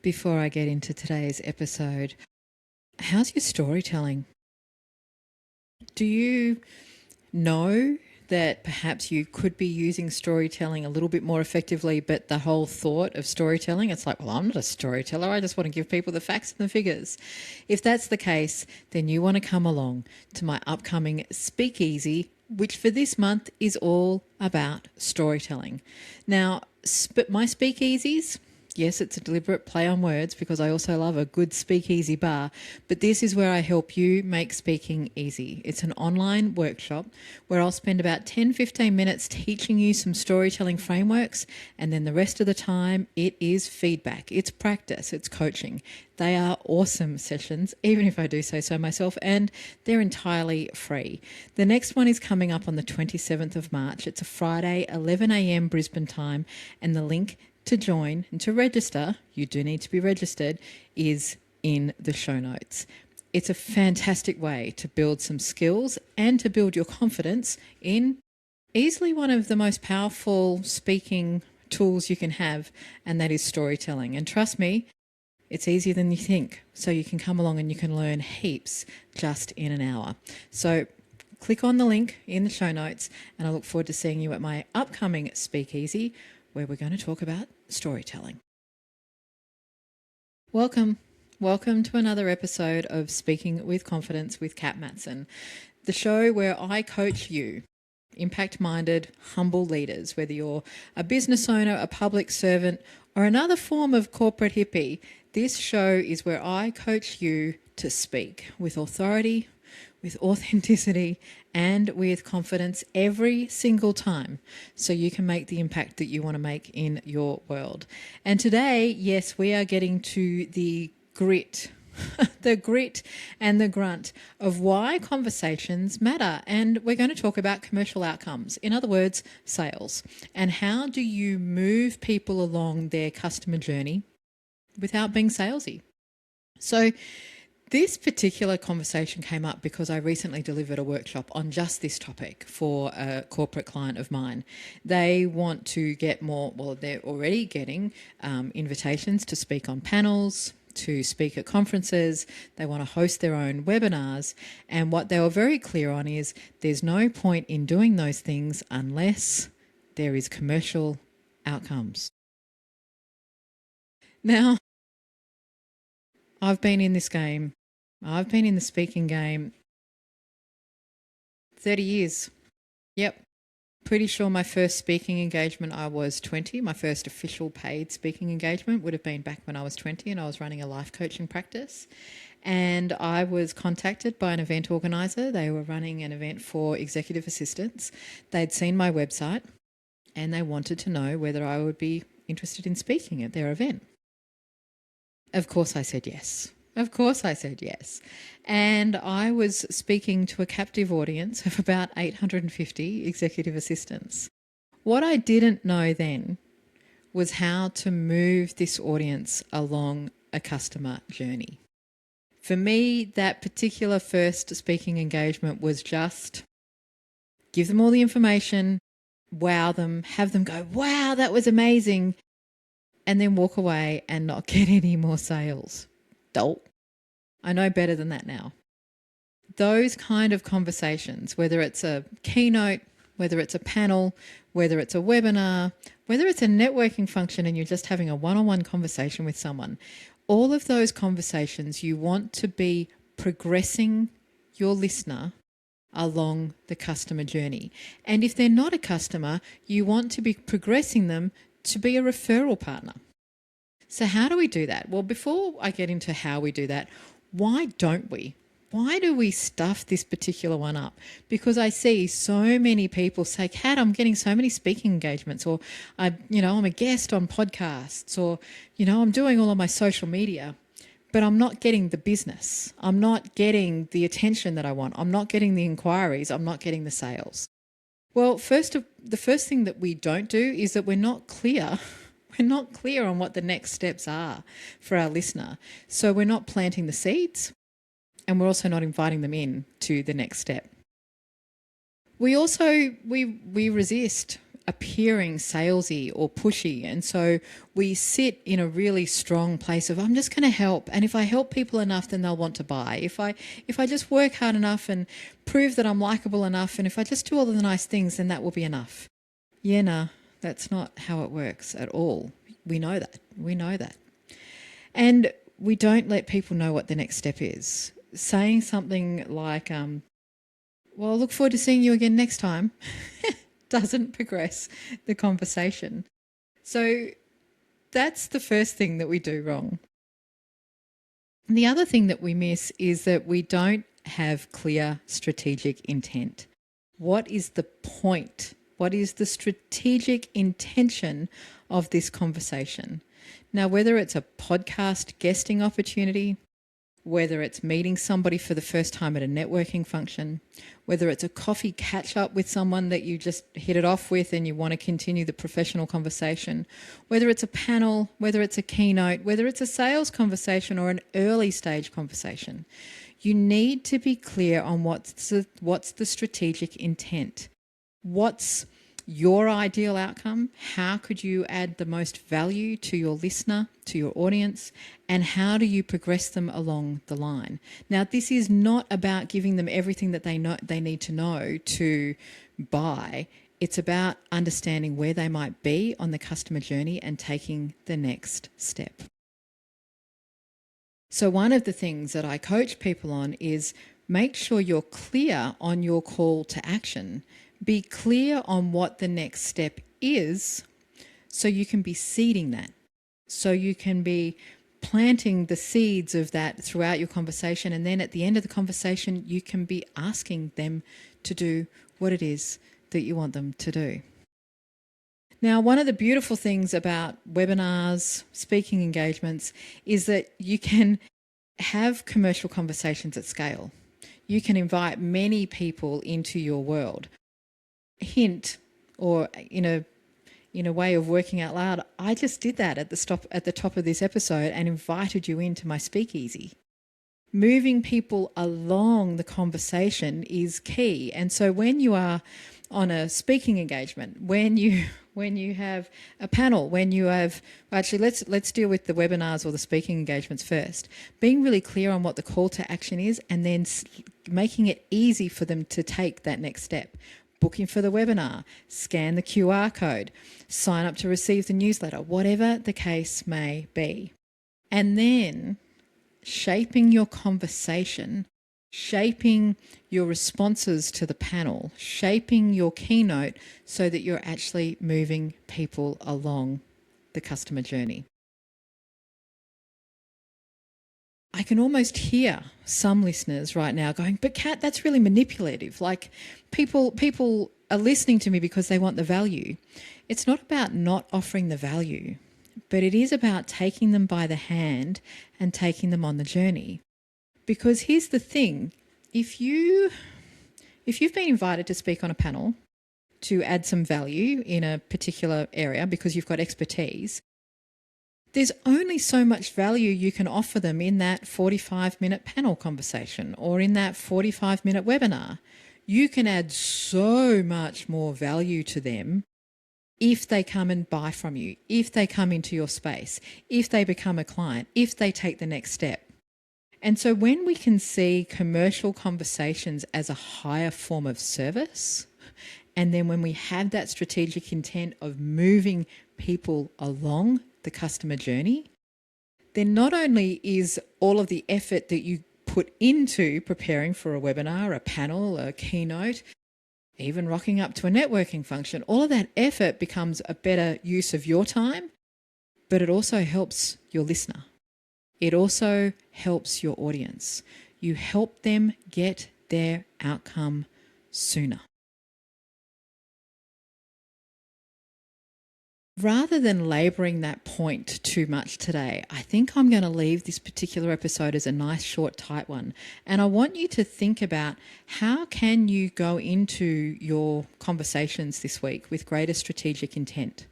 Before I get into today's episode, how's your storytelling? Do you know that perhaps you could be using storytelling a little bit more effectively, but the whole thought of storytelling, it's like, well, I'm not a storyteller. I just want to give people the facts and the figures. If that's the case, then you want to come along to my upcoming Speakeasy, which for this month is all about storytelling. Now, my speakeasies, yes, it's a deliberate play on words because I also love a good speakeasy bar, but this is where I help you make speaking easy. It's an online workshop where I'll spend about 10-15 minutes teaching you some storytelling frameworks, and then the rest of the time it is feedback, it's practice, it's coaching. They are awesome sessions, even if I do say so myself, and they're entirely free. The next one is coming up on the 27th of March. It's a Friday, 11 a.m. Brisbane time, and the link to join and to register, you do need to be registered, is in the show notes. It's a fantastic way to build some skills and to build your confidence in easily one of the most powerful speaking tools you can have, and that is storytelling. And trust me, it's easier than you think. So you can come along and you can learn heaps just in an hour. So click on the link in the show notes, and I look forward to seeing you at my upcoming Speakeasy, where we're going to talk about storytelling. Welcome to another episode of Speaking with Confidence with Kat Matson, the show where I coach you, impact-minded, humble leaders, whether you're a business owner, a public servant, or another form of corporate hippie. This show is where I coach you to speak with authority, with authenticity, and with confidence every single time, so you can make the impact that you want to make in your world. And today, yes, we are getting to the grit, the grit and the grunt of why conversations matter. And we're going to talk about commercial outcomes. In other words, sales. And how do you move people along their customer journey without being salesy? So this particular conversation came up because I recently delivered a workshop on just this topic for a corporate client of mine. They want to get more, well, they're already getting invitations to speak on panels, to speak at conferences. They want to host their own webinars. And what they were very clear on is there's no point in doing those things unless there is commercial outcomes. Now, I've been in this game. I've been in the speaking game 30 years. Yep. Pretty sure my first speaking engagement, I was 20. My first official paid speaking engagement would have been back when I was 20 and I was running a life coaching practice. And I was contacted by an event organiser. They were running an event for executive assistants. They'd seen my website and they wanted to know whether I would be interested in speaking at their event. Of course I said yes. And I was speaking to a captive audience of about 850 executive assistants. What I didn't know then was how to move this audience along a customer journey. For me, that particular first speaking engagement was just give them all the information, wow them, have them go, wow, that was amazing, and then walk away and not get any more sales. Dope. I know better than that now. Those kind of conversations, whether it's a keynote, whether it's a panel, whether it's a webinar, whether it's a networking function and you're just having a one-on-one conversation with someone, all of those conversations, you want to be progressing your listener along the customer journey. And if they're not a customer, you want to be progressing them to be a referral partner. So how do we do that? Well, before I get into how we do that, why don't we? Why do we stuff this particular one up? Because I see so many people say, Kat, I'm getting so many speaking engagements, or I'm a guest on podcasts, or, I'm doing all of my social media, but I'm not getting the business. I'm not getting the attention that I want. I'm not getting the inquiries. I'm not getting the sales. Well, the first thing that we don't do is that we're not clear. We're not clear on what the next steps are for our listener. So we're not planting the seeds, and we're also not inviting them in to the next step. We also, we resist appearing salesy or pushy. And so we sit in a really strong place of, I'm just going to help. And if I help people enough, then they'll want to buy. If I just work hard enough and prove that I'm likable enough, and if I just do all of the nice things, then that will be enough. Yeah, nah, that's not how it works at all. We know that. We know that. And we don't let people know what the next step is. Saying something like, well, I look forward to seeing you again next time, doesn't progress the conversation. So that's the first thing that we do wrong. And the other thing that we miss is that we don't have clear strategic intent. What is the point? What is the strategic intention of this conversation? Now, whether it's a podcast guesting opportunity, whether it's meeting somebody for the first time at a networking function, whether it's a coffee catch-up with someone that you just hit it off with and you want to continue the professional conversation, whether it's a panel, whether it's a keynote, whether it's a sales conversation or an early stage conversation, you need to be clear on what's the strategic intent. What's your ideal outcome? How could you add the most value to your listener, to your audience, and how do you progress them along the line? Now, this is not about giving them everything that they need to know to buy. It's about understanding where they might be on the customer journey and taking the next step. So one of the things that I coach people on is make sure you're clear on your call to action. Be clear on what the next step is so you can be seeding that. So you can be planting the seeds of that throughout your conversation. And then at the end of the conversation, you can be asking them to do what it is that you want them to do. Now, one of the beautiful things about webinars, speaking engagements, is that you can have commercial conversations at scale. You can invite many people into your world. Hint, or in a way of working out loud, I just did that at the top of this episode and invited you into my speakeasy. Moving people along the conversation is key. And so when you are on a speaking engagement, when you have a panel, when you have, actually let's deal with the webinars or the speaking engagements first. Being really clear on what the call to action is and then making it easy for them to take that next step. Booking for the webinar, scan the QR code, sign up to receive the newsletter, whatever the case may be. And then shaping your conversation, shaping your responses to the panel, shaping your keynote so that you're actually moving people along the customer journey. I can almost hear some listeners right now going, but Kat, that's really manipulative. Like people are listening to me because they want the value. It's not about not offering the value, but it is about taking them by the hand and taking them on the journey. Because here's the thing, if you've been invited to speak on a panel to add some value in a particular area because you've got expertise, there's only so much value you can offer them in that 45-minute panel conversation or in that 45-minute webinar. You can add so much more value to them if they come and buy from you, if they come into your space, if they become a client, if they take the next step. And so when we can see commercial conversations as a higher form of service, and then when we have that strategic intent of moving people along the customer journey, then not only is all of the effort that you put into preparing for a webinar, a panel, a keynote, even rocking up to a networking function, all of that effort becomes a better use of your time, but it also helps your listener. It also helps your audience. You help them get their outcome sooner. Rather than labouring that point too much today, I think I'm going to leave this particular episode as a nice, short, tight one. And I want you to think about how can you go into your conversations this week with greater strategic intent?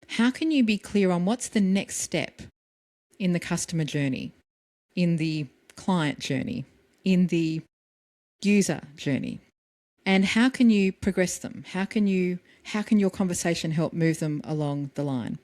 How can you be clear on what's the next step in the customer journey, in the client journey, in the user journey? And how can you progress them? How can your conversation help move them along the line?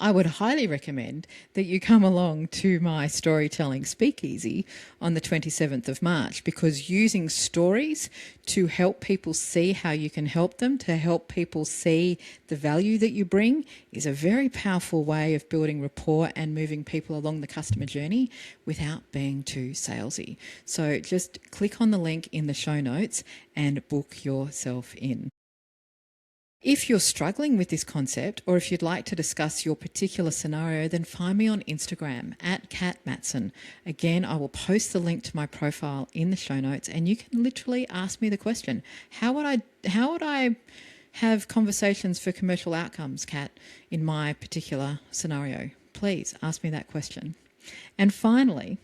I would highly recommend that you come along to my storytelling speakeasy on the 27th of March, because using stories to help people see how you can help them, to help people see the value that you bring, is a very powerful way of building rapport and moving people along the customer journey without being too salesy. So just click on the link in the show notes and book yourself in. If you're struggling with this concept, or if you'd like to discuss your particular scenario, then find me on Instagram at Kat Matson. Again, I will post the link to my profile in the show notes, and you can literally ask me the question: How would I have conversations for commercial outcomes, Kat, in my particular scenario? Please ask me that question. And finally,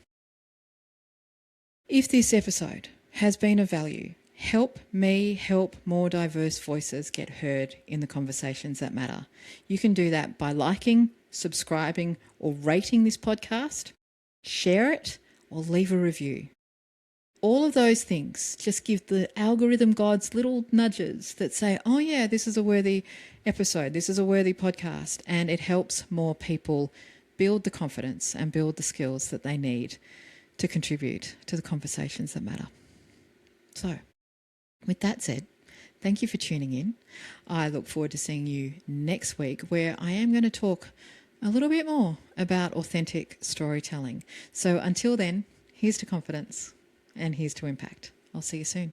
if this episode has been of value, help me help more diverse voices get heard in the conversations that matter. You can do that by liking, subscribing, or rating this podcast, share it, or leave a review. All of those things just give the algorithm gods little nudges that say, oh yeah, this is a worthy episode, this is a worthy podcast, and it helps more people build the confidence and build the skills that they need to contribute to the conversations that matter. So, with that said, thank you for tuning in. I look forward to seeing you next week, where I am going to talk a little bit more about authentic storytelling. So until then, here's to confidence and here's to impact. I'll see you soon.